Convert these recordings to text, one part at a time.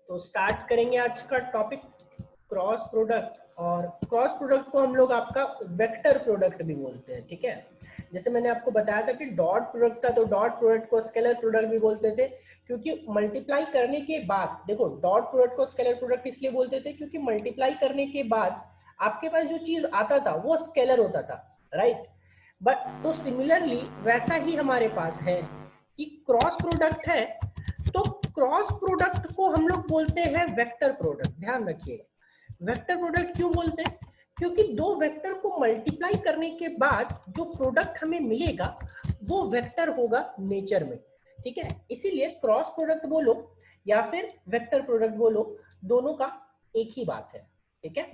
तो स्टार्ट करेंगे आज का टॉपिक क्रॉस प्रोडक्ट। और क्रॉस प्रोडक्ट को हम लोग आपका वेक्टर प्रोडक्ट भी बोलते हैं, ठीक है। जैसे मैंने आपको बताया था कि डॉट प्रोडक्ट था, तो डॉट प्रोडक्ट को स्केलर प्रोडक्ट भी बोलते थे, क्योंकि मल्टीप्लाई करने के बाद, देखो डॉट प्रोडक्ट को स्केलर प्रोडक्ट इसलिए बोलते थे क्योंकि मल्टीप्लाई करने के बाद आपके पास जो चीज आता था वो स्केलर होता था, राइट। बट तो सिमिलरली वैसा ही हमारे पास है कि क्रॉस प्रोडक्ट है, तो क्रॉस प्रोडक्ट को हम लोग बोलते हैं वेक्टर प्रोडक्ट। ध्यान रखिएगा, वेक्टर प्रोडक्ट क्यों बोलते हैं? क्योंकि दो वेक्टर को मल्टीप्लाई करने के बाद जो प्रोडक्ट हमें मिलेगा वो वेक्टर होगा नेचर में, ठीक है। इसीलिए क्रॉस प्रोडक्ट बोलो या फिर वेक्टर प्रोडक्ट बोलो, दोनों का एक ही बात है, ठीक है।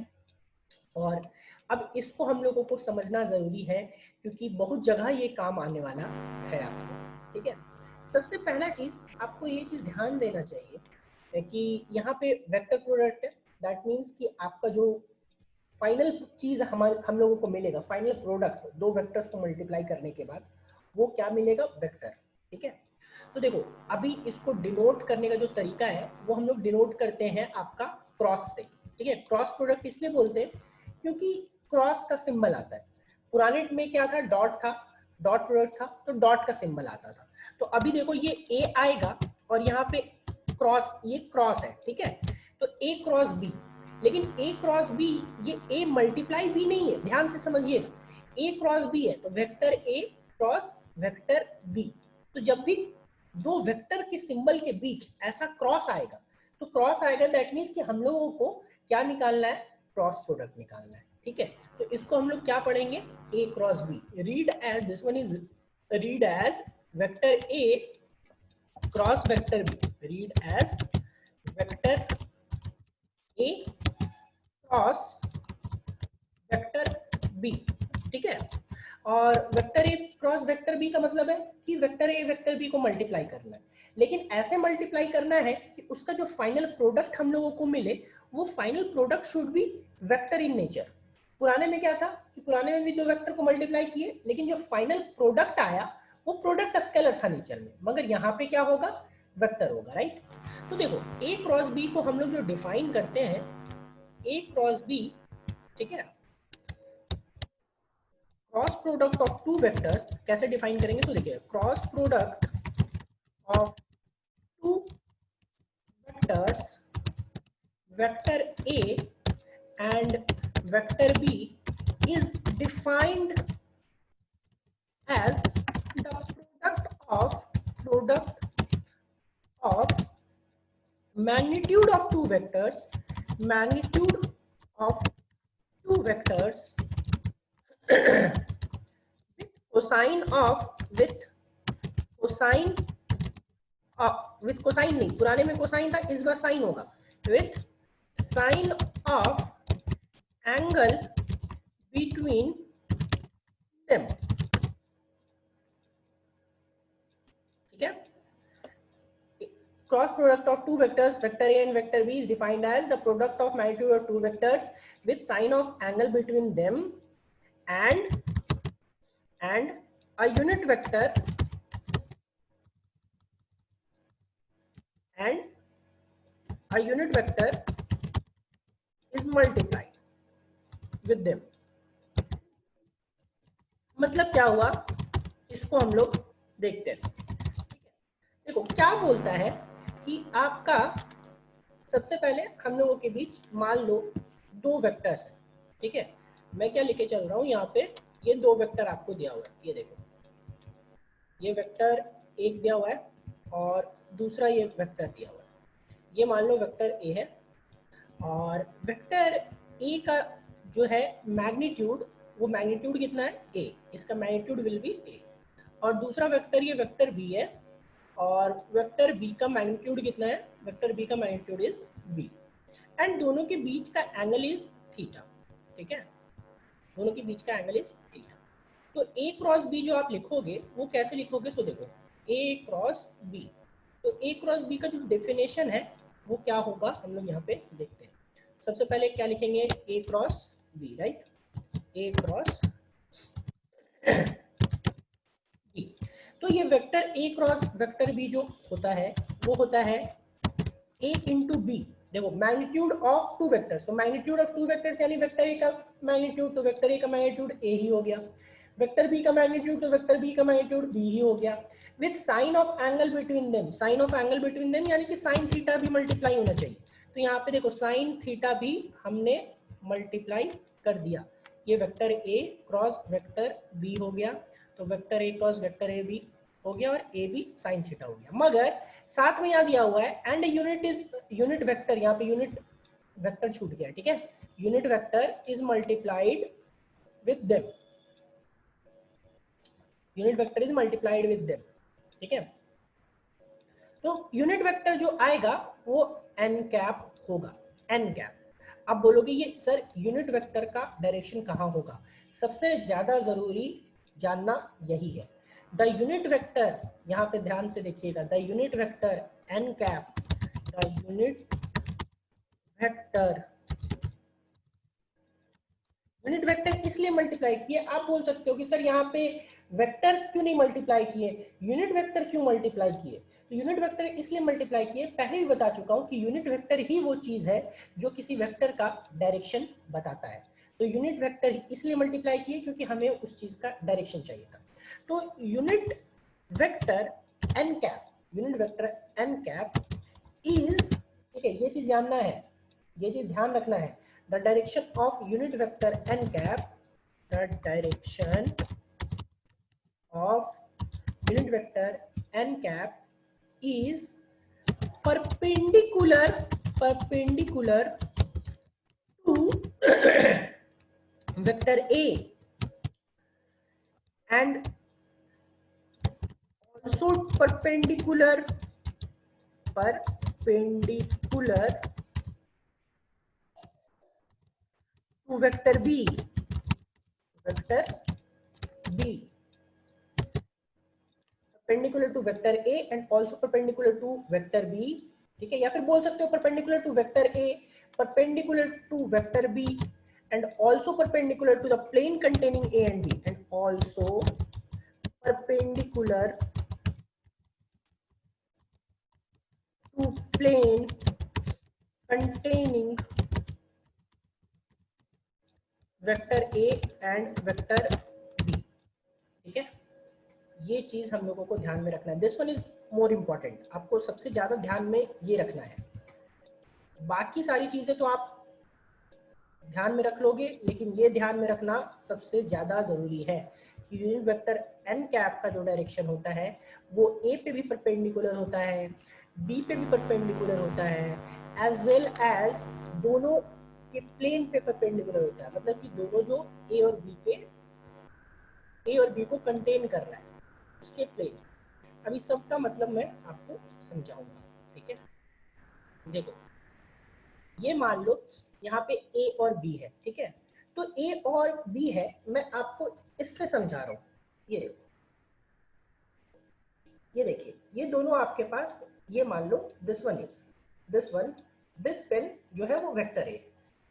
और अब इसको हम लोगों को समझना जरूरी है क्योंकि बहुत जगह ये काम आने वाला है आपको, ठीक है। सबसे पहला चीज आपको ये चीज ध्यान देना चाहिए कि यहाँ पे वेक्टर प्रोडक्ट है, दैट मीन्स कि आपका जो फाइनल चीज हम लोगों को मिलेगा, फाइनल प्रोडक्ट दो वेक्टर्स को मल्टीप्लाई करने के बाद वो क्या मिलेगा? वेक्टर, ठीक है। तो देखो अभी इसको डिनोट करने का जो तरीका है वो हम लोग डिनोट करते हैं आपका क्रॉस से, ठीक है। क्रॉस प्रोडक्ट इसलिए बोलते हैं क्योंकि क्रॉस का सिंबल आता है। पुराने में क्या था? डॉट था, डॉट प्रोडक्ट था तो डॉट का सिंबल आता था। तो अभी देखो ये ए आएगा और यहाँ पे क्रॉस, ये क्रॉस है, ठीक है। तो ए क्रॉस बी, लेकिन ए क्रॉस बी, ये ए मल्टीप्लाई भी नहीं है, ध्यान से समझिएगा। ए क्रॉस बी है तो वेक्टर ए क्रॉस वेक्टर बी। तो जब भी दो वेक्टर के सिंबल के बीच ऐसा क्रॉस आएगा तो क्रॉस आएगा, दैट मीन्स कि हम लोगों को क्या निकालना है? क्रॉस प्रोडक्ट निकालना है, ठीक है। तो इसको हम लोग क्या पढ़ेंगे? A cross B, read as this one is read as vector A cross vector B, read as vector A cross vector B, ठीक है। और वेक्टर ए क्रॉस वेक्टर बी का मतलब है कि वेक्टर ए वेक्टर बी को मल्टीप्लाई करना है, लेकिन ऐसे मल्टीप्लाई करना है कि उसका जो फाइनल प्रोडक्ट हम लोगों को मिले वो final product should be vector in nature. पुराने में क्या था कि पुराने में भी दो वेक्टर को मल्टीप्लाई किए, लेकिन जो फाइनल प्रोडक्ट आया वो प्रोडक्ट स्केलर था नेचर में, मगर यहाँ पे क्या होगा? वेक्टर होगा, राइट। तो देखो ए क्रॉस बी को हम लोग जो डिफाइन करते हैं, ए क्रॉस बी, ठीक है, cross product of two vectors कैसे डिफाइन करेंगे? तो देखिए, cross product of two vectors, vector A and vector B is defined as the product of magnitude of two vectors, magnitude of two vectors with cosine of with cosine नहीं, पुराने में cosine था, इस बार sin होगा, with sine of angle between them, ठीक है। Cross product of two vectors, vector A and vector B, is defined as the product of magnitude of two vectors with sine of angle between them and a unit vector is multiplied with them। मतलब क्या हुआ, इसको हम लोग देखते हैं। देखो क्या बोलता है कि आपका सबसे पहले हम लोगों के बीच मान लो दो वेक्टर्स हैं, ठीक है। मैं क्या लेके चल रहा हूँ यहाँ पे, ये दो वेक्टर आपको दिया हुआ है, ये देखो, ये वेक्टर एक दिया हुआ है और दूसरा ये वेक्टर दिया हुआ है। ये मान लो वेक्टर ए है और वेक्टर ए का जो है मैग्नीट्यूड, वो मैग्नीट्यूड कितना है? ए, इसका मैग्नीट्यूड विल बी ए। और दूसरा वेक्टर ये वेक्टर बी है और वेक्टर बी का मैग्नीट्यूड कितना है? वेक्टर बी का मैग्नीट्यूड इज बी, एंड दोनों के बीच का एंगल इज थीटा, ठीक है। दोनों के बीच का एंगल इज थीटा। तो ए क्रॉस बी जो आप लिखोगे वो कैसे लिखोगे? सो देखो, ए क्रॉस बी, तो ए क्रॉस बी का जो डेफिनेशन है वो क्या होगा, हम लोग यहाँ पे देखते हैं। सबसे पहले क्या लिखेंगे? A cross B, right, A cross B. तो ये वेक्टर ए क्रॉस वेक्टर बी जो होता है वो होता है ए इंटू बी, देखो मैग्नीट्यूड ऑफ टू वेक्टर्स, तो मैग्नीट्यूड ऑफ टू वेक्टर्स यानी वेक्टर ए का मैग्नीट्यूड, तो वेक्टर ए का मैग्नीट्यूड ए ही हो गया, वेक्टर बी का मैग्नीट्यूड, तो वेक्टर बी का मैग्नीट्यूड बी ही हो गया, with sine of angle between them, sine of angle between them यानी कि साइन थीटा भी मल्टीप्लाई होना चाहिए। तो यहाँ पे देखो साइन थीटा भी हमने मल्टीप्लाई कर दिया, ये वेक्टर ए क्रॉस वेक्टर बी हो गया, तो vector A cross vector A B हो गया और ए बी साइन थीटा हो गया। मगर साथ में यहाँ दिया हुआ है and unit is unit vector, यहाँ पे यूनिट वेक्टर छूट गया, ठीक है, unit vector is multiplied with them, unit vector is multiplied with them, ठीक है। तो यूनिट वेक्टर जो आएगा वो एन कैप होगा, एन कैप। अब बोलोगे ये सर यूनिट वेक्टर का डायरेक्शन कहाँ होगा, सबसे ज्यादा जरूरी जानना यही है। द यूनिट वेक्टर, यहाँ पे ध्यान से देखिएगा, the unit vector n cap, the unit vector, unit vector इसलिए मल्टीप्लाई किए, आप बोल सकते हो कि सर यहाँ पे वेक्टर क्यों नहीं मल्टीप्लाई किए, यूनिट वेक्टर क्यों मल्टीप्लाई किए। तो यूनिट वेक्टर इसलिए मल्टीप्लाई किए, पहले भी बता चुका हूँ कि यूनिट वेक्टर ही वो चीज है जो किसी वेक्टर का डायरेक्शन बताता है। तो यूनिट वेक्टर इसलिए मल्टीप्लाई किए क्योंकि हमें उस चीज का डायरेक्शन चाहिए था। तो unit vector n cap, unit vector n cap is, ठीक है, ये चीज जानना है, ये चीज ध्यान रखना है, the direction of unit vector n cap, the direction of unit vector n cap is perpendicular to vector a and also perpendicular to vector b, perpendicular to vector a and also perpendicular to vector b, ठीक है। या फिर बोल सकते हो perpendicular to vector a, perpendicular to vector b and also perpendicular to the plane containing a and b and also perpendicular to plane containing vector a and vector b, ठीक है। ये चीज हम लोगों को ध्यान में रखना है, this one is more important, आपको सबसे ज्यादा ध्यान में ये रखना है। बाकी सारी चीजें तो आप ध्यान में रख लोगे, लेकिन ये ध्यान में रखना सबसे ज्यादा जरूरी है कि यूनिट वेक्टर एन कैप का जो डायरेक्शन होता है वो ए पे भी परपेंडिकुलर होता है, बी पे भी परपेंडिकुलर होता है, एज वेल एज दोनों के प्लेन पे परपेंडिकुलर होता है, मतलब कि दोनों जो ए और बी पे, ए और बी को कंटेन कर रहा है उसके प्लेन। अभी सबका मतलब मैं आपको समझाऊंगा, ठीक है। देखो ये मान लो यहाँ पे ए और बी है, ठीक है, तो ए और बी है, मैं आपको इससे समझा रहा हूँ। ये देखो, ये देखिए, ये दोनों आपके पास, ये मान लो this one is, this pen जो है वो वेक्टर ए,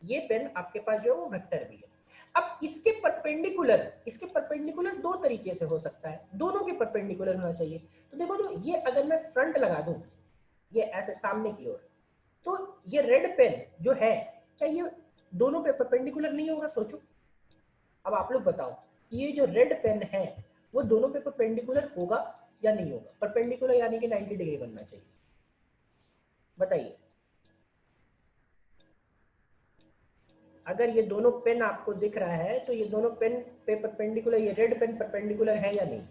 ये पेन आपके पास जो है वो वेक्टर बी है। अब इसके परपेंडिकुलर दो तरीके से हो सकता है, दोनों के परपेंडिकुलर होना चाहिए। तो देखो, तो ये अगर मैं फ्रंट लगा दूं, ये ऐसे सामने की ओर, तो ये रेड पेन जो है, क्या ये दोनों पे परपेंडिकुलर नहीं होगा, सोचो। अब आप लोग बताओ, ये जो रेड पेन है वो दोनों पे परपेंडिकुलर होगा या नहीं होगा, परपेंडिकुलर यानी कि 90 डिग्री बनना चाहिए, बताइए। अगर ये दोनों पेन आपको दिख रहा है तो ये दोनों पेन पे परपेंडिकुलर, ये रेड पेन परपेंडिकुलर है या नहीं,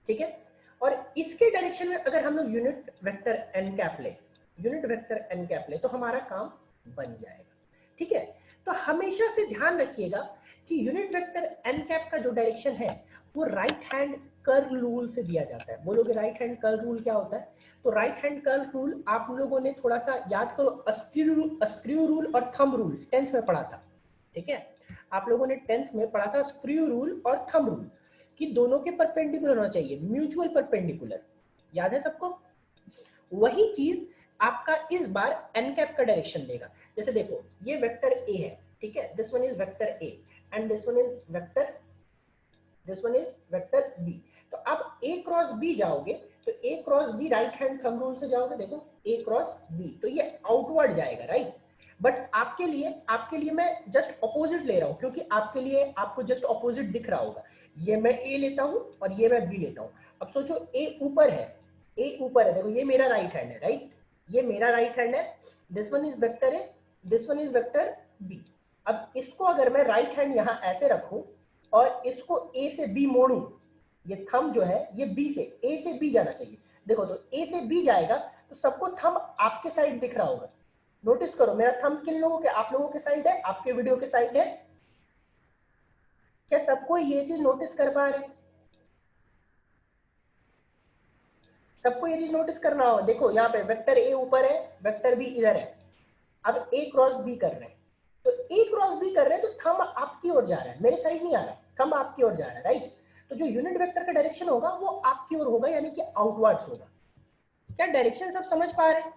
ठीक है। और इसके डायरेक्शन में अगर हम लोग यूनिट वेक्टर एन कैप ले, यूनिट वेक्टर एन कैप ले, तो हमारा काम बन जाएगा, ठीक है। तो हमेशा से ध्यान रखिएगा कि यूनिट वेक्टर एन कैप का जो डायरेक्शन है वो राइट हैंड कर्व रूल से दिया जाता है। बोलोगे राइट हैंड कर्व रूल क्या होता है, तो राइट हैंड कर्व रूल आप लोगों ने थोड़ा सा याद करो, स्क्रू रूल और थंब रूल 10th में पढ़ा था, ठीक है। आप लोगों ने 10th में पढ़ा था स्क्रू रूल और थंब रूल, कि दोनों के परपेंडिकुलर होना चाहिए, म्यूचुअल परपेंडिकुलर, याद है सबको। वही चीज आपका इस बार एन कैप का डायरेक्शन देगा। जैसे देखो, ये वेक्टर ए है, ठीक है, this one is vector A and this one is vector B. तो तो आप ए क्रॉस बी जाओगे तो A cross B right hand thumb rule से जाओगे, देखो ए क्रॉस बी, तो ये आउटवर्ड जाएगा, राइट। बट आपके लिए मैं जस्ट ऑपोजिट ले रहा हूं, क्योंकि आपके लिए आपको जस्ट ऑपोजिट दिख रहा होगा। ये मैं ए लेता हूं और ये मैं बी लेता हूं। अब सोचो ए ऊपर है, देखो ये मेरा राइट हैंड है, राइट, ये मेरा राइट हैंड है, this one is vector A, this one is vector B. अब इसको अगर मैं राइट हैंड यहां ऐसे रखूं और इसको ए से बी मोड़ूं, ये थंब जो है ये बी से ए से बी जाना चाहिए, देखो तो ए से बी जाएगा तो सबको थंब आपके साइड दिख रहा होगा। नोटिस करो मेरा थंब किन लोगों के, आप लोगों के साइड है, आपके वीडियो के साइड है। क्या सबको ये चीज नोटिस कर पा रहे हैं? सबको ये चीज नोटिस करना हो, देखो यहाँ पे वेक्टर ए ऊपर है, वेक्टर बी इधर है। अब ए क्रॉस बी कर रहे हैं, तो ए क्रॉस बी कर रहे हैं तो थंब आपकी ओर जा रहा है, मेरे साइड नहीं आ रहा, थंब आपकी ओर जा रहा है, राइट। तो जो यूनिट वेक्टर का डायरेक्शन होगा वो आपकी ओर होगा, यानी कि आउटवर्ड्स होगा। क्या डायरेक्शन सब समझ पा रहे हैं?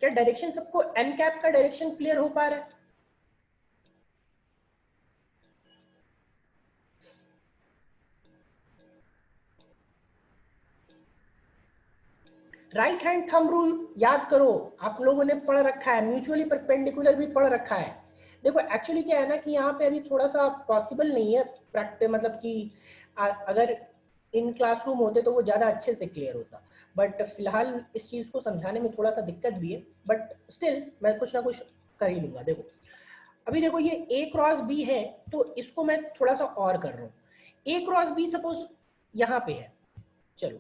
क्या डायरेक्शन सबको एन कैप का डायरेक्शन क्लियर हो पा रहा है? राइट हैंड थंब रूल याद करो, आप लोगों ने पढ़ रखा है, म्यूचुअली परपेंडिकुलर भी पढ़ रखा है। देखो एक्चुअली क्या है ना कि यहाँ पे अभी थोड़ा सा पॉसिबल नहीं है प्रैक्टिस, मतलब कि अगर इन क्लासरूम होते तो वो ज़्यादा अच्छे से क्लियर होता, बट फिलहाल इस चीज़ को समझाने में थोड़ा सा दिक्कत भी है, बट स्टिल मैं कुछ ना कुछ कर ही लूँगा। देखो अभी देखो ये ए क्रॉस बी है, तो इसको मैं थोड़ा सा और कर रहा हूँ। ए क्रॉस बी सपोज यहाँ पे है, चलो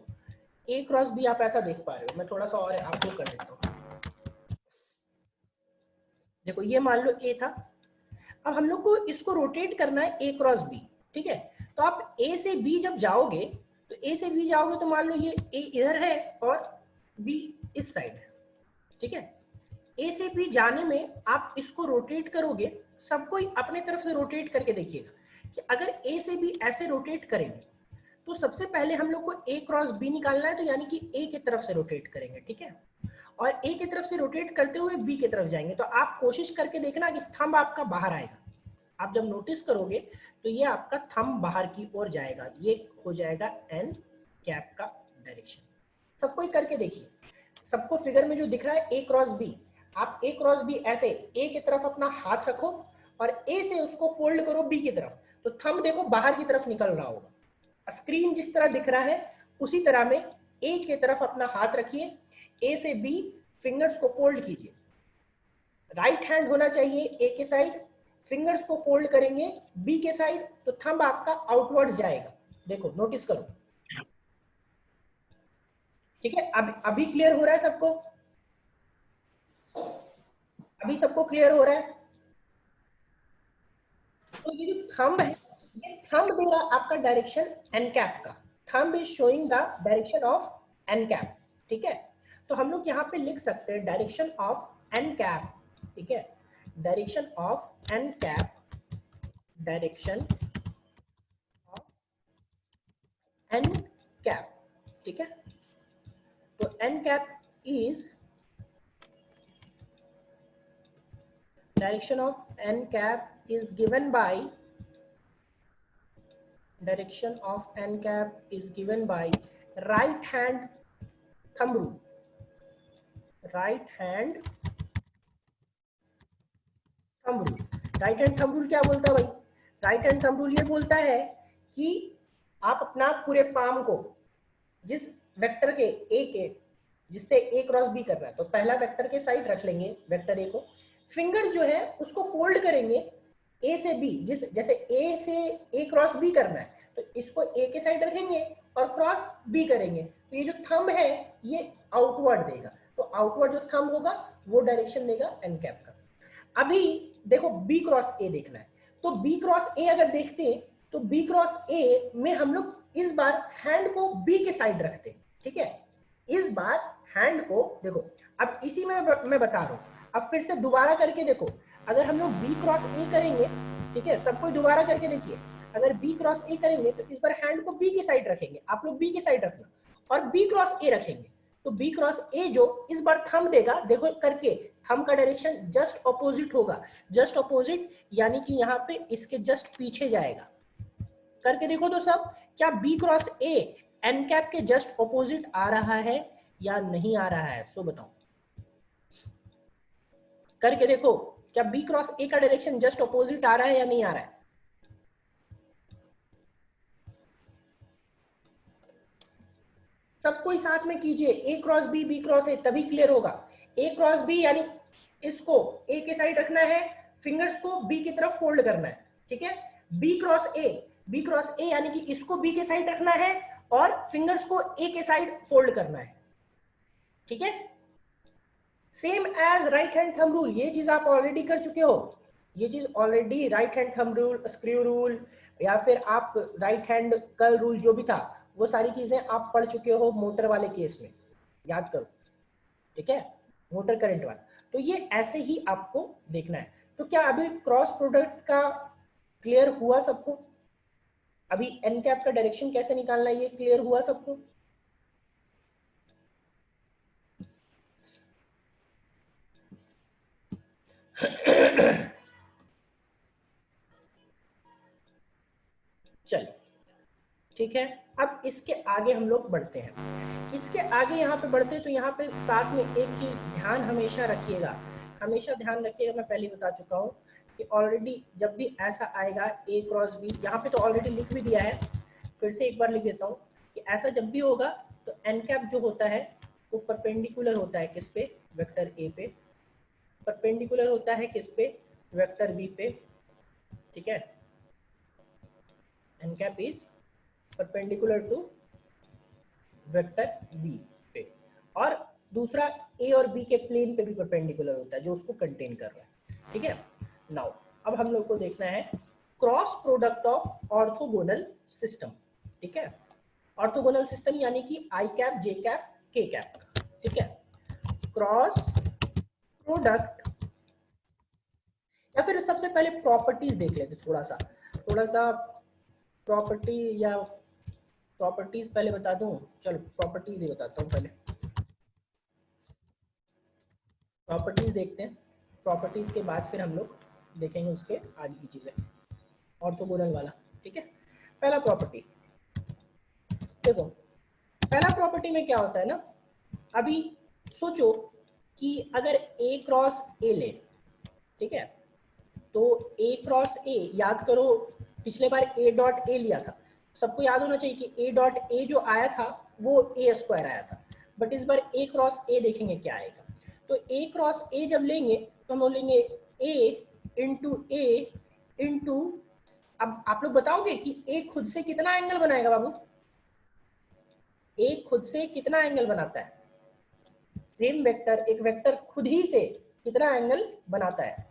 ए क्रॉस बी आप ऐसा देख पा रहे हो, मैं थोड़ा सा और आपको कर देता हूँ। देखो ये मान लो ए था, अब हम लोग को इसको रोटेट करना है ए क्रॉस बी, ठीक है। तो आप ए से बी जब जाओगे तो ए से बी जाओगे तो मान लो ये ए इधर है और बी इस साइड है, ठीक है। ए से बी जाने में आप इसको रोटेट करोगे, सबको अपने तरफ से रोटेट करके देखिएगा कि अगर ए से बी ऐसे रोटेट करेंगे तो सबसे पहले हम लोग को ए क्रॉस बी निकालना है, तो यानी कि ए की तरफ से रोटेट करेंगे, ठीक है। और ए की तरफ से रोटेट करते हुए बी की तरफ जाएंगे, तो आप कोशिश करके देखना कि थंब आपका बाहर आएगा। आप जब नोटिस करोगे तो ये आपका थंब बाहर की ओर जाएगा, ये हो जाएगा एन कैप का डायरेक्शन। सबको ही करके देखिए, सबको फिगर में जो दिख रहा है ए क्रॉस बी, आप ए क्रॉस बी ऐसे ए की तरफ अपना हाथ रखो और ए से उसको फोल्ड करो बी की तरफ, तो थंब देखो बाहर की तरफ निकल रहा होगा। स्क्रीन जिस तरह दिख रहा है उसी तरह में ए की तरफ अपना हाथ रखिए, ए से बी फिंगर्स को फोल्ड कीजिए, राइट हैंड होना चाहिए ए के साइड, फिंगर्स को फोल्ड करेंगे बी के साइड, तो थंब आपका आउटवर्ड्स जाएगा। देखो नोटिस करो, ठीक है। अभी क्लियर हो रहा है सबको? अभी सबको क्लियर हो रहा है? तो ये जो थंब है, ये थंब दे रहा आपका डायरेक्शन एन कैप का, thumb is showing the direction of n cap, ठीक है। तो हम लोग यहाँ पे लिख सकते हैं डायरेक्शन ऑफ एन कैप, ठीक है, direction of n cap, direction of n cap, ठीक है। तो n cap is direction of n cap is given by, direction of n cap is given by right hand thumb rule, right hand thumb rule। right hand thumb rule क्या बोलता है भाई? right hand thumb rule ये बोलता है कि आप अपना पूरे पाम को जिस वेक्टर के ए के, जिससे ए क्रॉस बी कर रहा है, तो पहला वेक्टर के साइड रख लेंगे, वेक्टर ए को, फिंगर जो है उसको फोल्ड करेंगे ए से बी, जिस जैसे ए से ए क्रॉस बी करना है तो इसको ए के साइड रखेंगे और क्रॉस बी करेंगे, तो ये जो थंब है ये आउटवर्ड देगा, तो आउटवर्ड जो थंब होगा वो डायरेक्शन देगा एन कैप का। अभी देखो बी क्रॉस ए देखना है, तो बी क्रॉस ए अगर देखते हैं तो बी क्रॉस ए में हम लोग इस बार हैंड को बी के साइड रखते हैं, ठीक है। इस बार हैंड को देखो, अब इसी में मैं बता रहा हूं, अब फिर से दोबारा करके देखो, अगर हम लोग बी क्रॉस ए करेंगे, ठीक है, सबको दोबारा करके देखिए, अगर बी क्रॉस ए करेंगे तो इस बार हैंड को बी की साइड रखेंगे, आप लोग बी की साइड रखना, और बी क्रॉस ए रखेंगे, तो बी क्रॉस ए जो इस बार थंब देगा, देखो करके थंब का डायरेक्शन जस्ट ऑपोजिट होगा, जस्ट ऑपोजिट यानी कि यहाँ पे इसके जस्ट पीछे जाएगा। करके देखो तो सब, क्या b cross a n cap के जस्ट ऑपोजिट आ रहा है या नहीं आ रहा है? सो बताओ, करके देखो, क्या बी क्रॉस ए का डायरेक्शन जस्ट ऑपोजिट आ रहा है या नहीं आ रहा है? सब कोई साथ में कीजिए, ए क्रॉस बी क्रॉस ए, तभी क्लियर होगा। ए क्रॉस बी यानी इसको ए के साइड रखना है, फिंगर्स को बी की तरफ फोल्ड करना है, ठीक है। बी क्रॉस ए यानी कि इसको बी के साइड रखना है और फिंगर्स को ए के साइड फोल्ड करना है, ठीक है। Same as right hand thumb rule, ये चीज आप ऑलरेडी कर चुके हो, ये चीज already right hand thumb rule, screw rule, या फिर आप राइट हैंड कर्ल रूल, जो भी था वो सारी चीजें आप पढ़ चुके हो मोटर वाले केस में, याद करो, ठीक है, मोटर करंट वाला। तो ये ऐसे ही आपको देखना है। तो क्या अभी क्रॉस प्रोडक्ट का क्लियर हुआ सबको? अभी एन कैप का डायरेक्शन कैसे निकालना है ये क्लियर हुआ सबको? चलिए ठीक है, अब इसके आगे हम लोग बढ़ते हैं। इसके आगे यहाँ पे बढ़ते हैं तो यहाँ पे साथ में एक चीज ध्यान हमेशा रखिएगा, हमेशा ध्यान रखिएगा, मैं पहले बता चुका हूँ कि ऑलरेडी जब भी ऐसा आएगा ए क्रॉस बी, यहाँ पे तो ऑलरेडी लिख भी दिया है, फिर से एक बार लिख देता हूँ कि ऐसा जब भी होगा तो एन कैप जो होता है वो परपेंडिकुलर होता है किस पे? वेक्टर ए पे। परपेंडिकुलर होता है किस पे? वेक्टर बी पे, ठीक है। N cap is perpendicular to vector b पे, और दूसरा ए और बी के प्लेन पे भी परपेंडिकुलर होता है जो उसको कंटेन कर रहा है, ठीक है। नाउ अब हम लोग को देखना है cross product of orthogonal system, ठीक है। ऑर्थोगोनल सिस्टम यानी कि आई कैप, जे कैप, के कैप, ठीक है। क्रॉस प्रोडक्ट, या फिर सबसे पहले प्रॉपर्टीज देख लेते, थोड़ा सा प्रॉपर्टी, या प्रॉपर्टीज पहले बता दूं, चलो प्रॉपर्टीज ही बताता हूँ पहले। प्रॉपर्टीज देखते हैं, प्रॉपर्टीज के बाद फिर हम लोग देखेंगे उसके आगे की चीजें, ऑर्थोगोनल वाला, ठीक है। पहला प्रॉपर्टी देखो, पहला प्रॉपर्टी में क्या होता है ना, अभी सोचो कि अगर ए क्रॉस ए ले, ठीक है, तो ए क्रॉस ए, याद करो पिछले बार ए डॉट ए लिया था, सबको याद होना चाहिए कि ए डॉट ए जो आया था वो ए स्क्वायर आया था, बट इस बार ए क्रॉस ए देखेंगे क्या आएगा। तो ए क्रॉस ए जब लेंगे तो हम लेंगे ए इंटू, अब आप लोग बताओगे कि ए खुद से कितना एंगल बनाएगा बाबू? ए खुद से कितना एंगल बनाता है? सेम वेक्टर, एक वेक्टर खुद ही से कितना एंगल बनाता है?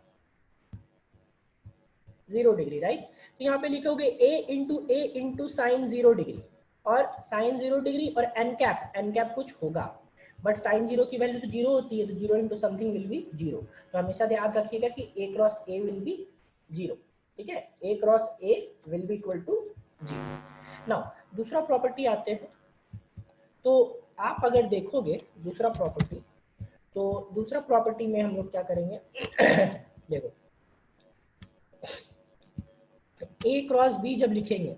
0 डिग्री, राइट। तो यहाँ पे लिखोगे ए इंटू साइन 0 डिग्री, और साइन 0 डिग्री और एन कैप कुछ होगा, बट साइन 0 की वैल्यू तो 0 होती है, तो 0 इंटू समथिंग विल बी 0। तो हमेशा याद रखिएगा कि A cross A will be 0, ठीक है। A cross A will be equal to 0। Now दूसरा प्रॉपर्टी आते हैं, तो आप अगर देखोगे दूसरा प्रॉपर्टी, तो दूसरा प्रॉपर्टी में हम लोग क्या करेंगे देखो, ए क्रॉस बी जब लिखेंगे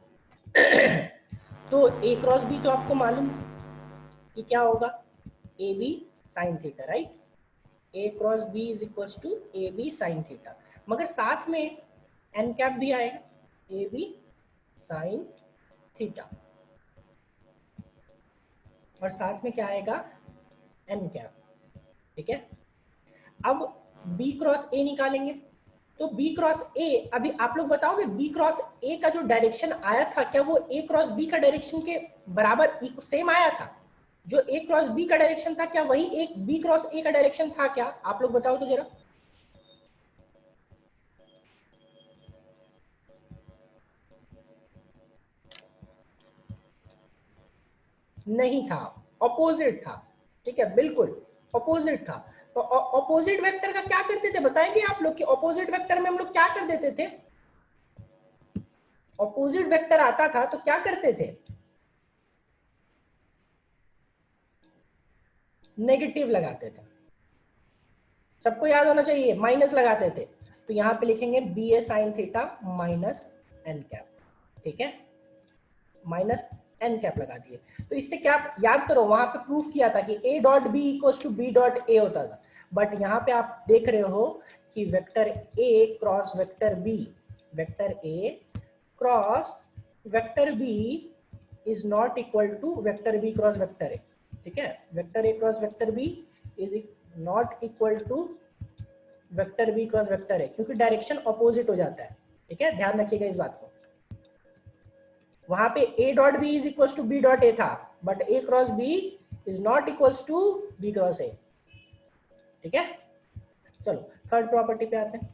तो ए क्रॉस बी तो आपको मालूम कि क्या होगा, a b sine theta, right. A cross B is equal to a b sine theta, मगर साथ में एन कैप भी आएगा, ए बी साइन थीटा, और साथ में क्या आएगा? एन कैप, ठीक है। अब बी क्रॉस ए निकालेंगे, तो बी क्रॉस ए, अभी आप लोग बताओगे बी क्रॉस ए का जो डायरेक्शन आया था क्या वो ए क्रॉस बी का डायरेक्शन के बराबर सेम आया था? जो ए क्रॉस बी का डायरेक्शन था क्या वही एक बी क्रॉस ए का डायरेक्शन था क्या? आप लोग बताओ तो जरा। नहीं था, ऑपोजिट था, ठीक है, बिल्कुल ऑपोजिट था। तो ऑपोजिट वेक्टर का क्या करते थे बताएंगे आप लोग कि ऑपोजिट वेक्टर में हम लोग क्या कर देते थे? ऑपोजिट वेक्टर आता था तो क्या करते थे? नेगेटिव लगाते थे, सबको याद होना चाहिए, माइनस लगाते थे। तो यहाँ पे लिखेंगे B A sine theta minus N cap, ठीक है। माइनस एन कैप लगा दिए। तो इससे क्या याद करो, वहां पे प्रूफ किया था कि a dot b equals to B dot a होता था, बट यहाँ पे आप देख रहे हो कि vector A cross vector b, vector A cross vector b is not equal to vector b cross vector a. ठीक है, vector A cross vector b is not equal to vector b cross vector a, क्योंकि direction opposite हो जाता है। ठीक है, ध्यान रखिएगा इस बात को। वहां पे a dot B is equal to B dot A था, but a cross B is not equal to b cross A. ठीक है, चलो थर्ड प्रॉपर्टी पे आते हैं।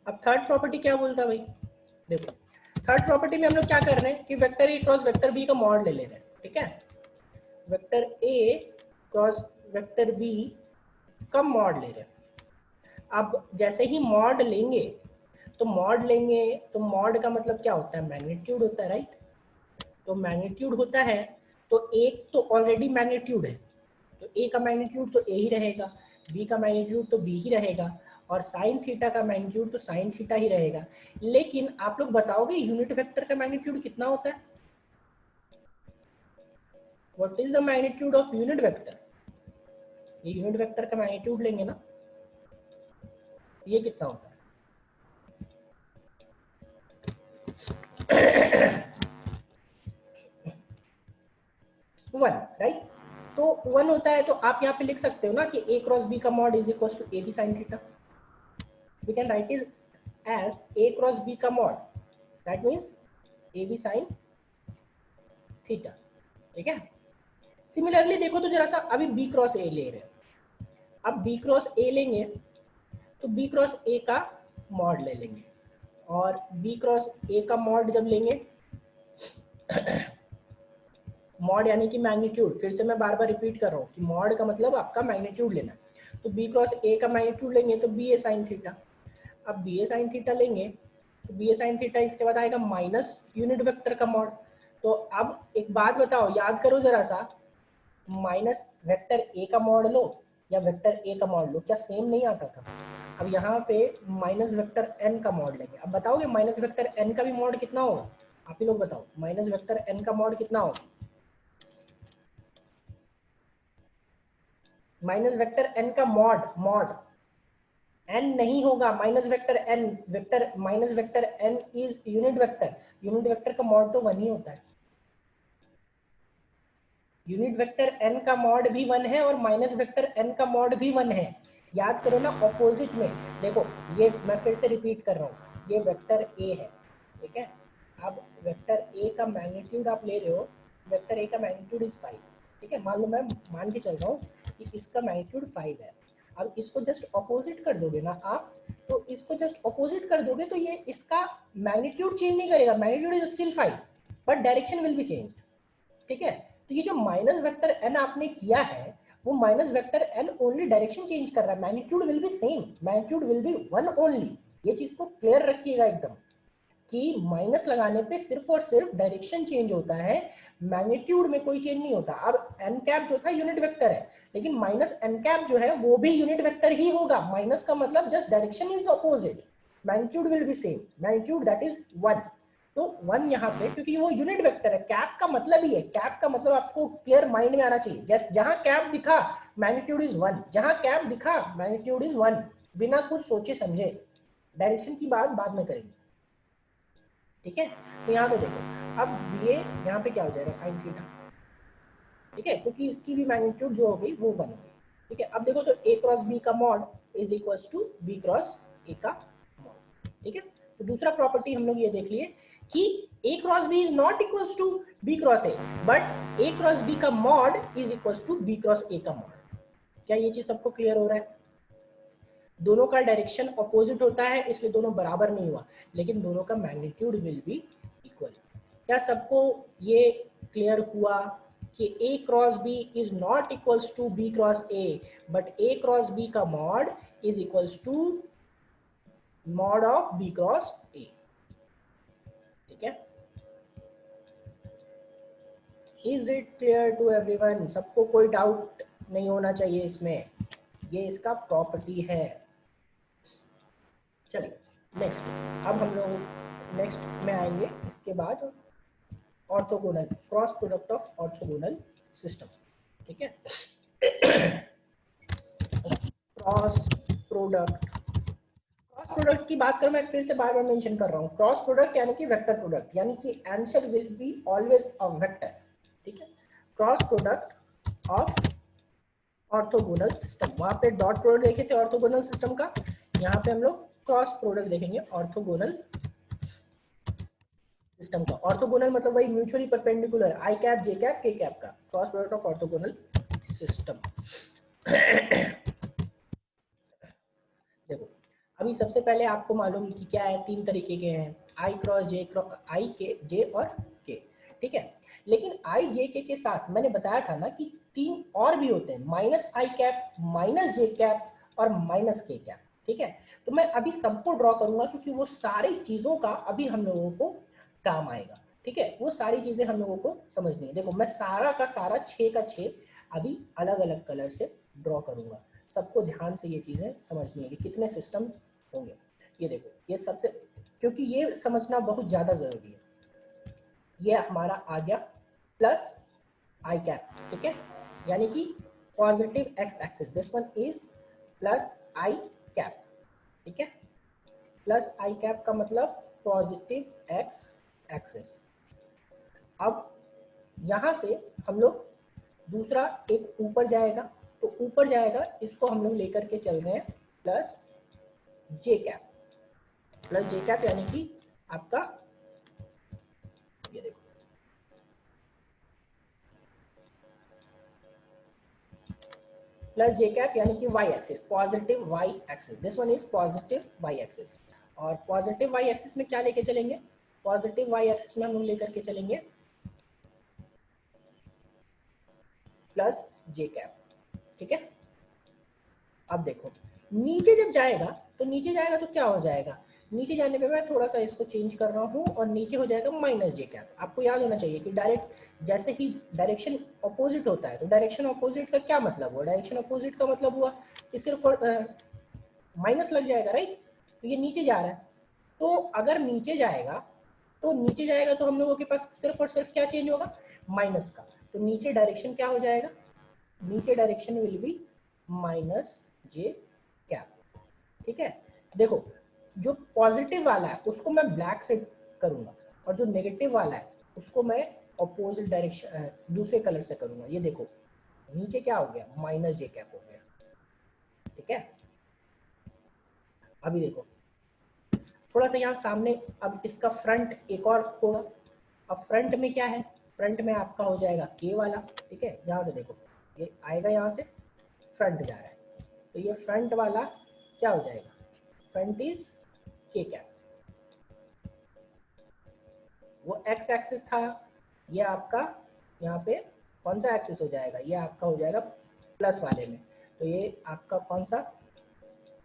अब थर्ड प्रॉपर्टी क्या बोलता है भाई, देखो थर्ड प्रॉपर्टी में हम लोग क्या कर रहे हैं कि वेक्टर ए क्रॉस वेक्टर बी का मॉड ले ले रहे हैं। ठीक है, वेक्टर ए क्रॉस वेक्टर बी का मॉड ले रहे हैं। अब जैसे ही मॉड लेंगे तो मॉड का मतलब क्या होता है, मैग्नीट्यूड होता है, राइट। तो मैग्नीट्यूड होता है, तो एक तो ऑलरेडी मैग्नीट्यूड है, तो ए का मैग्नीट्यूड तो ए ही रहेगा, बी का मैग्नीट्यूड तो बी ही रहेगा, और साइन थीटा का मैग्नीट्यूड तो साइन थीटा ही रहेगा। लेकिन आप लोग बताओगे यूनिट वेक्टर का मैग्नीट्यूड कितना होता है? What is the magnitude of unit vector? ये यूनिट वेक्टर का मैग्नीट्यूड लेंगे ना, ये कितना होता है? 1, राइट। तो 1 होता है, तो आप यहाँ पे लिख सकते हो ना कि a क्रॉस b का mod is equal to a b sine theta. We can write is as a cross b का mod, that means a b sine theta. ठीक है, सिमिलरली देखो तो जरा सा, अभी b क्रॉस a ले रहे हैं, अब b क्रॉस a लेंगे तो b क्रॉस a का मॉड ले लेंगे, और b क्रॉस a का मॉड जब लेंगे मॉड यानी कि मैग्नीट्यूड, फिर से मैं बार बार रिपीट कर रहा हूँ कि मॉड का मतलब आपका मैग्नीट्यूड लेना है। तो b क्रॉस a का मैग्नीट्यूड लेंगे तो बी ए साइन थीटा। अब बी ए साइन थीटा लेंगे तो बी ए साइन थीटा, इसके बाद आएगा माइनस यूनिट वेक्टर का मॉड। तो अब एक बात बताओ, याद करो जरा सा, माइनस वेक्टर ए का मॉड लो या वेक्टर ए का मॉड लो, क्या सेम नहीं आता था? अब यहाँ पे माइनस वेक्टर एन का मॉड लेंगे। अब बताओगे माइनस वेक्टर एन का भी मॉड कितना होगा? आप ही लोग बताओ, माइनस वेक्टर एन का मॉड कितना होगा? माइनस वेक्टर एन का मॉड, मॉड एन नहीं होगा, minus vector n, vector minus vector n is unit vector, unit vector का मॉड तो 1 ही होता है। यूनिट वेक्टर एन का मॉड भी 1 है और माइनस वेक्टर एन का मॉड भी 1 है। याद करो ना, ऑपोजिट में देखो, ये मैं फिर से रिपीट कर रहा हूँ, ये वेक्टर ए है। ठीक है, अब वेक्टर ए का मैग्नीट्यूड आप ले रहे हो, वेक्टर ए का मैग्नीट्यूड इज 5। ठीक है, मान लो मैं मान के चल रहा हूँ कि इसका मैग्नीट्यूड 5 है। अब इसको जस्ट अपोजिट कर दोगे ना आप, तो इसको जस्ट अपोजिट कर दोगे तो ये इसका मैग्नीट्यूड चेंज नहीं करेगा, magnitude is still 5 but direction will be change. ठीक है, तो ये जो माइनस वेक्टर एन आपने किया है, वो minus vector n only direction change कर रहा है, magnitude will be same, magnitude will be 1 only. ये चीज को क्लियर रखिएगा एकदम कि माइनस लगाने पे सिर्फ और सिर्फ डायरेक्शन चेंज होता है, मैग्नीट्यूड में कोई चेंज नहीं होता। अब एन कैप जो था यूनिट वेक्टर है, लेकिन माइनस एन कैप जो है वो भी यूनिट वेक्टर ही होगा। माइनस का मतलब just direction is opposite, magnitude will be same, magnitude that is 1। तो 1 यहाँ पे, क्योंकि वो यूनिट वेक्टर है, कैप का मतलब ही है, कैप का मतलब आपको क्लियर माइंड में आना चाहिए। जस्ट जहां कैप दिखा मैग्नीट्यूड इज 1, जहां कैप दिखा मैग्नीट्यूड इज 1, बिना कुछ सोचे समझे। डायरेक्शन की बात बाद में करेंगे। ठीक है, तो यहाँ पे देखो, अब ये यहाँ पे क्या हो जाएगा, साइन थीटा। ठीक है, क्योंकि इसकी भी मैग्नीट्यूड जो हो गई वो 1 हो गई। ठीक है, अब देखो तो a क्रॉस b का mod is equal to b cross a का मॉड। ठीक है, तो दूसरा प्रॉपर्टी हम लोग ये देख लिए कि a cross b is not equal to b cross a, but a cross b का mod is equal to b cross a का मॉड। क्या ये चीज सबको क्लियर हो रहा है? दोनों का डायरेक्शन अपोजिट होता है, इसलिए दोनों बराबर नहीं हुआ, लेकिन दोनों का मैग्नीट्यूड विल बी इक्वल। क्या सबको ये क्लियर हुआ कि a cross b is not equals to b cross a, but a cross b का mod is equals to mod of b cross a? ठीक है, is it clear to everyone? सबको कोई डाउट नहीं होना चाहिए इसमें, ये इसका प्रॉपर्टी है। चलिए नेक्स्ट, अब हम लोग नेक्स्ट में आएंगे इसके बाद orthogonal, cross product of orthogonal system, ठीक है। क्रॉस प्रोडक्ट, क्रॉस प्रोडक्ट की बात करें, मैं फिर से बार बार मेंशन कर रहा हूँ, क्रॉस प्रोडक्ट यानी कि वेक्टर प्रोडक्ट, यानी कि answer will be always a vector, ठीक है। Cross product of orthogonal system, वहां पे डॉट प्रोडक्ट देखे थे ऑर्थोगोनल सिस्टम का, यहाँ पे हम लोग क्रॉस प्रोडक्ट देखेंगे ऑर्थोगोनल सिस्टम का। ऑर्थोगोनल मतलब वही म्यूचुअली परपेंडिकुलर, आई कैप जे कैप के कैप का cross product of orthogonal system. देखो अभी सबसे पहले आपको मालूम कि क्या है, तीन तरीके के हैं, आई क्रॉस जे, आई के जे और के, ठीक है। लेकिन आई जे के साथ मैंने बताया था ना कि तीन और भी होते हैं, माइनस आई कैप, माइनस जे कैप और माइनस के कैप, ठीक है। तो मैं अभी सबको ड्रॉ करूंगा क्योंकि वो सारी चीजों का अभी हम लोगों को काम आएगा, ठीक है। वो सारी चीजें हम लोगों को समझनी है। देखो मैं सारा का सारा 6 का 6 अभी अलग अलग कलर से ड्रॉ करूंगा, सबको ध्यान से ये चीजें समझनी है कि कितने सिस्टम होंगे। ये देखो ये सबसे, क्योंकि ये समझना बहुत ज्यादा जरूरी है। ये हमारा आ गया प्लस आई कैप, ठीक है, यानी कि positive x axis, this one is plus I cap, ठीक है। प्लस आई कैप का मतलब पॉजिटिव एक्स एक्सिस। अब यहां से हम लोग दूसरा एक ऊपर जाएगा, तो ऊपर जाएगा इसको हम लोग लेकर के चल रहे हैं प्लस जे कैप, प्लस जे कैप यानी कि आपका ये देखो प्लस जे कैप यानी कि y axis, positive y axis, this one is positive y axis. और पॉजिटिव वाई एक्सिस में क्या लेके चलेंगे, पॉजिटिव वाई एक्सिस में हम लोग लेकर के चलेंगे प्लस जे कैप, ठीक है। अब देखो नीचे जब जाएगा, तो नीचे जाएगा तो क्या हो जाएगा, नीचे जाने पे मैं थोड़ा सा इसको चेंज कर रहा हूँ और नीचे हो जाएगा माइनस जे कैप। आपको याद होना चाहिए कि डायरेक्ट जैसे ही डायरेक्शन अपोजिट होता है, तो डायरेक्शन अपोजिट का क्या मतलब हुआ, डायरेक्शन अपोजिट का मतलब हुआ कि सिर्फ माइनस लग जाएगा, राइट। तो ये नीचे जा रहा है, तो अगर नीचे जाएगा, तो नीचे जाएगा तो हम लोगों के पास सिर्फ और सिर्फ क्या चेंज होगा, माइनस का। तो नीचे डायरेक्शन क्या हो जाएगा, नीचे direction will be minus J cap, ठीक है। देखो जो पॉजिटिव वाला है उसको मैं ब्लैक से करूंगा, और जो नेगेटिव वाला है उसको मैं अपोजिट डायरेक्शन दूसरे कलर से करूंगा। ये देखो नीचे क्या हो गया, माइनस जे कैप हो गया, ठीक है। अभी देखो थोड़ा सा यहाँ सामने, अब इसका फ्रंट एक और होगा। अब फ्रंट में क्या है, फ्रंट में आपका हो जाएगा के वाला, ठीक है। यहाँ से देखो ये आएगा, यहाँ से फ्रंट जा रहा है, तो ये फ्रंट वाला क्या हो जाएगा, फ्रंट इज के कैप, वो एक्स एक्सिस था, ये आपका यहाँ पे कौन सा एक्सिस हो जाएगा, ये आपका हो जाएगा प्लस वाले में, तो ये आपका कौन सा,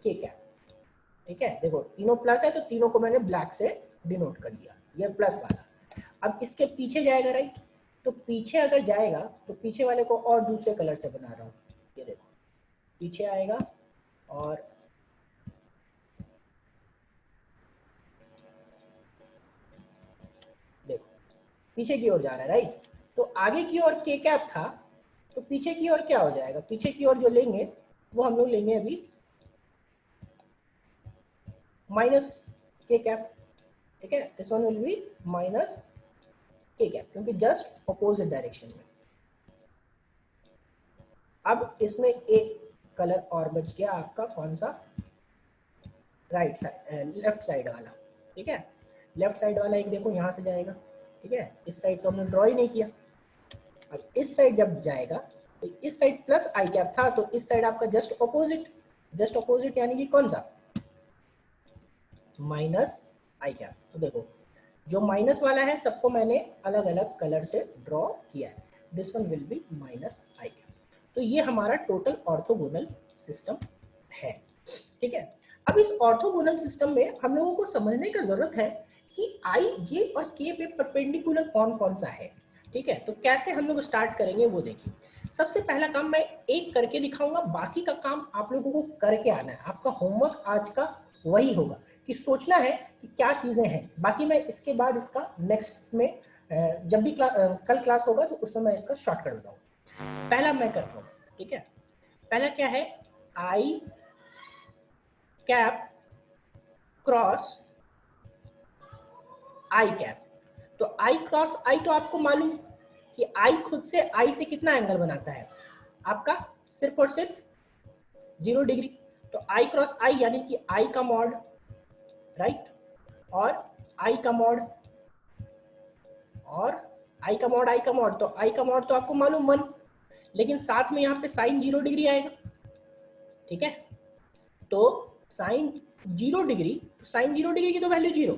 के कैप, ठीक है। देखो तीनों प्लस है तो तीनों को मैंने ब्लैक से डिनोट कर दिया, ये प्लस वाला। अब इसके पीछे जाएगा, राइट, तो पीछे अगर जाएगा तो पीछे वाले को और दूसरे कलर से बना रहा हूँ, ये देखो पीछे आएगा और देखो पीछे की ओर जा रहा है, राइट। तो आगे की ओर के कैप था, तो पीछे की ओर क्या हो जाएगा, पीछे की ओर जो लेंगे वो हम लोग लेंगे अभी माइनस के कैप, ठीक है। This one will be minus के कैप, क्योंकि जस्ट अपोजिट डायरेक्शन में। अब इसमें एक कलर और बच गया आपका, कौन सा, राइट साइड, लेफ्ट साइड वाला, ठीक है। लेफ्ट साइड वाला एक देखो यहाँ से जाएगा, ठीक है। इस साइड तो हमने ड्रॉ ही नहीं किया। अब इस साइड जब जाएगा, तो इस साइड प्लस आई कैप था, तो इस साइड आपका जस्ट अपोजिट, जस्ट अपोजिट यानी कि कौन सा, माइनस आई कैप। तो देखो जो माइनस वाला है सबको मैंने अलग अलग कलर से ड्रॉ किया है, this one will be minus I cap. तो ये हमारा टोटल ऑर्थोगोनल सिस्टम है, ठीक है। अब इस ऑर्थोगोनल सिस्टम में हम लोगों को समझने का जरूरत है कि आई जे और के पे परपेंडिकुलर कौन कौन सा है, ठीक है। तो कैसे हम लोग स्टार्ट करेंगे वो देखिए। सबसे पहला काम मैं एक करके दिखाऊंगा, बाकी का काम आप लोगों को करके आना है, आपका होमवर्क आज का वही होगा कि सोचना है कि क्या चीजें हैं। बाकी मैं इसके बाद इसका नेक्स्ट में जब भी कल क्लास होगा तो उसमें मैं इसका शॉर्टकट बताऊंगा। पहला मैं करता हूँ, ठीक है। पहला क्या है, आई कैप क्रॉस आई कैप। तो आई क्रॉस आई तो आपको मालूम कि आई खुद से आई से कितना एंगल बनाता है आपका, सिर्फ और सिर्फ 0 डिग्री। तो आई क्रॉस आई यानी कि आई का मॉड, राइट, और आई का मॉड, और आई का मॉड, आई का मॉड, तो आई का मॉड तो आपको मालूम 1, लेकिन साथ में यहाँ पे साइन 0 डिग्री आएगा, ठीक है। तो साइन 0 डिग्री, साइन 0 डिग्री की तो वैल्यू 0,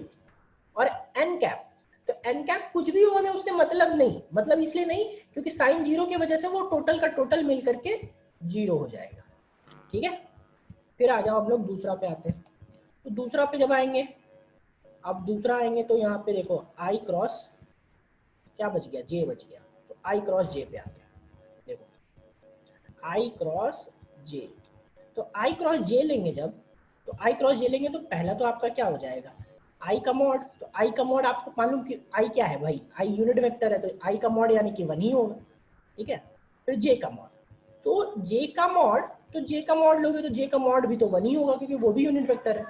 और एन कैप, तो एन कैप कुछ भी होगा मैं उससे मतलब नहीं, मतलब इसलिए नहीं क्योंकि साइन 0 की वजह से वो टोटल का टोटल मिल करके 0 हो जाएगा, ठीक है। फिर आ जाओ हम लोग दूसरा पे आते हैं। तो दूसरा पे जब आएंगे, अब दूसरा आएंगे तो यहाँ पे देखो आई क्रॉस क्या बच गया, जे बच गया। तो आई क्रॉस जे पे आते हैं, देखो आई क्रॉस जे। तो आई क्रॉस जे लेंगे जब, तो आई क्रॉस जे लेंगे तो पहला तो आपका क्या हो जाएगा, आई का मॉड। तो आई का मॉड आपको मालूम कि आई क्या है भाई, आई यूनिट वेक्टर है, तो आई का मॉड यानी कि 1 ही होगा, ठीक है। फिर जे का मॉड, तो जे का मॉड, तो जे का मॉड लोगे तो जे का मॉड भी तो 1 ही होगा क्योंकि वो भी यूनिट वेक्टर है।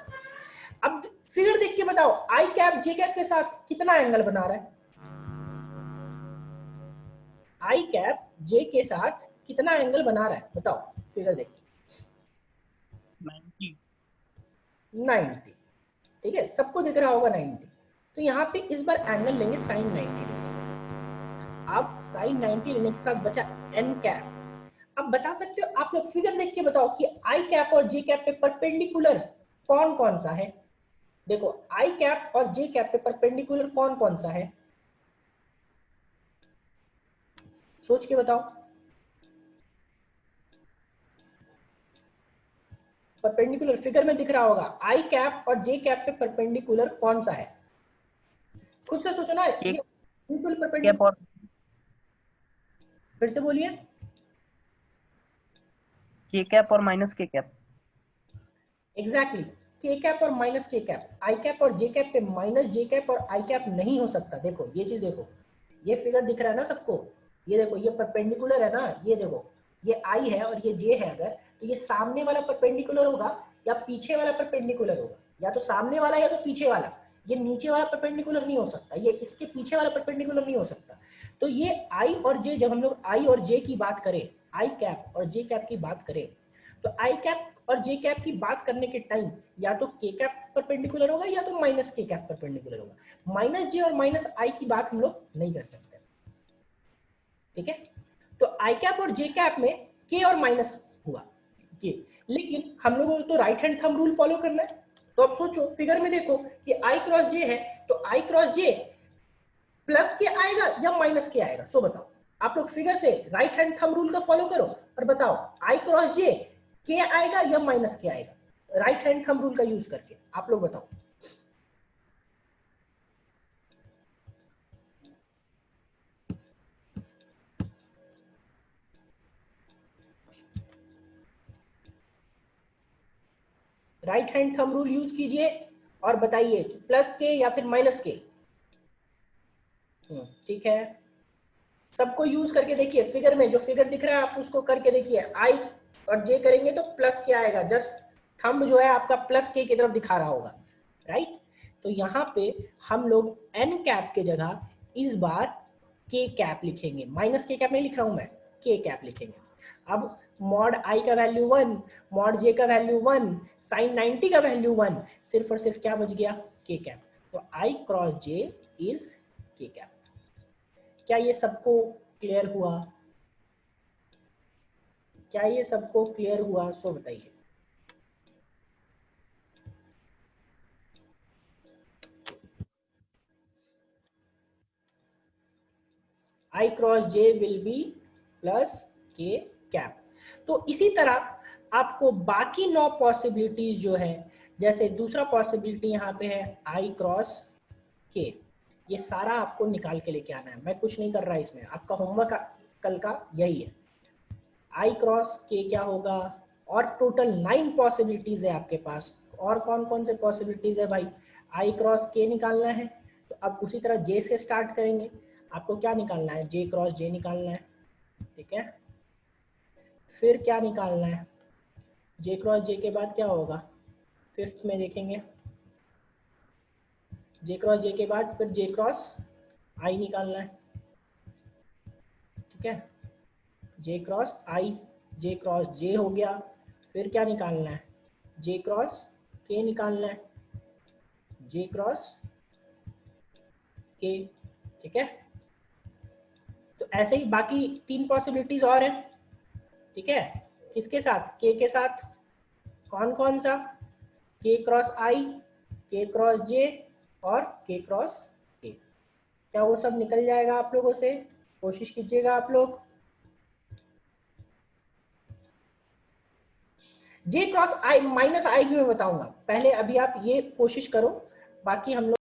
अब फिगर देख के बताओ आई कैप जे कैप के साथ कितना एंगल बना रहा है, आई कैप जे के साथ कितना एंगल बना रहा है बताओ, फिगर देख के। 90। 90, ठीक है, सबको दिख रहा होगा 90। तो यहाँ पे इस बार एंगल लेंगे साइन 90 डिग्री। अब साइन 90 लेने के साथ बचा एन कैप। अब बता सकते हो आप लोग, फिगर देख के बताओ कि आई कैप और जे कैप पे परपेंडिकुलर कौन कौन सा है। देखो आई कैप और जे कैप पे परपेंडिकुलर कौन कौन सा है, सोच के बताओ। परपेंडिकुलर फिगर में दिख रहा होगा, आई कैप और जे कैप पे परपेंडिकुलर कौन सा है, खुद से सोचो ना, के ये म्यूचुअल कैप और परपेंडिकुलर। फिर से बोलिए। के कैप और माइनस के कैप। एग्जैक्टली, के कैप और माइनस के कैप, आई कैप और जे कैप पे माइनस जे कैप और आई कैप नहीं हो सकता। देखो ये चीज देखो, ये फिगर दिख रहा है ना सबको, ये देखो ये परपेंडिकुलर है ना, ये देखो ये आई है और ये जे है, अगर तो ये सामने वाला परपेंडिकुलर होगा या पीछे वाला परपेंडिकुलर होगा, या तो सामने वाला या तो पीछे वाला। ये नीचे वाला परपेंडिकुलर नहीं हो सकता, ये इसके पीछे वाला परपेंडिकुलर नहीं हो सकता। तो ये आई और जे, जब हम लोग आई और जे की बात करें, आई कैप और जे कैप की बात करें, तो आई कैप और जे कैप की बात करने के टाइम या तो के कैप परपेंडिकुलर होगा या तो माइनस के कैप परपेंडिकुलर होगा। माइनस जे और माइनस आई की बात हम लोग नहीं कर सकते, ठीक है। तो आई कैप और जे कैप में के और माइनस हुआ के, लेकिन हम लोगों को तो right hand thumb rule follow करना है। तो अब सोचो फिगर में देखो कि आई क्रॉस जे है, तो आई क्रॉस जे प्लस के आएगा या माइनस के आएगा, सो बताओ आप लोग फिगर से राइट हैंड थंब रूल का फॉलो करो और बताओ आई क्रॉस जे के आएगा या माइनस के आएगा, राइट हैंड थंब रूल का यूज करके आप लोग बताओ। Right hand thumb rule use कीजिए और बताइए प्लस के या फिर माइनस के। ठीक है, सबको यूज करके देखिए, फिगर में जो फिगर दिख रहा है आप उसको करके देखिए, आई और जे करेंगे तो प्लस के आएगा, जस्ट थंब जो है आपका प्लस के की तरफ दिखा रहा होगा, राइट। तो यहाँ पे हम लोग एन कैप के जगह इस बार के कैप लिखेंगे, माइनस के कैप नहीं लिख रहा हूं मैं, के कैप लिखेंगे। अब मॉड आई का वैल्यू 1, मॉड जे का वैल्यू 1, साइन 90 का वैल्यू 1, सिर्फ और सिर्फ क्या बच गया, के कैप। तो आई क्रॉस जे इज के कैप। क्या ये सबको क्लियर हुआ, क्या ये सबको क्लियर हुआ, सो बताइए। I cross J will be plus K cap. तो इसी तरह आपको बाकी 9 पॉसिबिलिटीज जो है, जैसे दूसरा पॉसिबिलिटी यहाँ पे है आई क्रॉस के, ये सारा आपको निकाल के लेके आना है, मैं कुछ नहीं कर रहा इसमें, आपका होमवर्क कल का यही है। आई क्रॉस के क्या होगा, और टोटल 9 पॉसिबिलिटीज है आपके पास, और कौन कौन से पॉसिबिलिटीज है भाई, आई क्रॉस के निकालना है, तो अब उसी तरह जे से स्टार्ट करेंगे। आपको क्या निकालना है, जे क्रॉस जे निकालना है, ठीक है। फिर क्या निकालना है, जे क्रॉस जे के बाद क्या होगा, फिफ्थ में देखेंगे, जे क्रॉस जे के बाद फिर जे क्रॉस आई निकालना है, ठीक है। जे क्रॉस आई, जे क्रॉस जे हो गया, फिर क्या निकालना है, जे क्रॉस के निकालना है, जे क्रॉस के, ठीक है। तो ऐसे ही बाकी 3 पॉसिबिलिटीज और हैं, ठीक है। किसके साथ, के साथ, कौन कौन सा, के क्रॉस आई, के क्रॉस जे और के क्रॉस के। क्या वो सब निकल जाएगा आप लोगों से, कोशिश कीजिएगा आप लोग। जे क्रॉस आई माइनस आई भी मैं बताऊंगा, पहले अभी आप ये कोशिश करो, बाकी हम लोग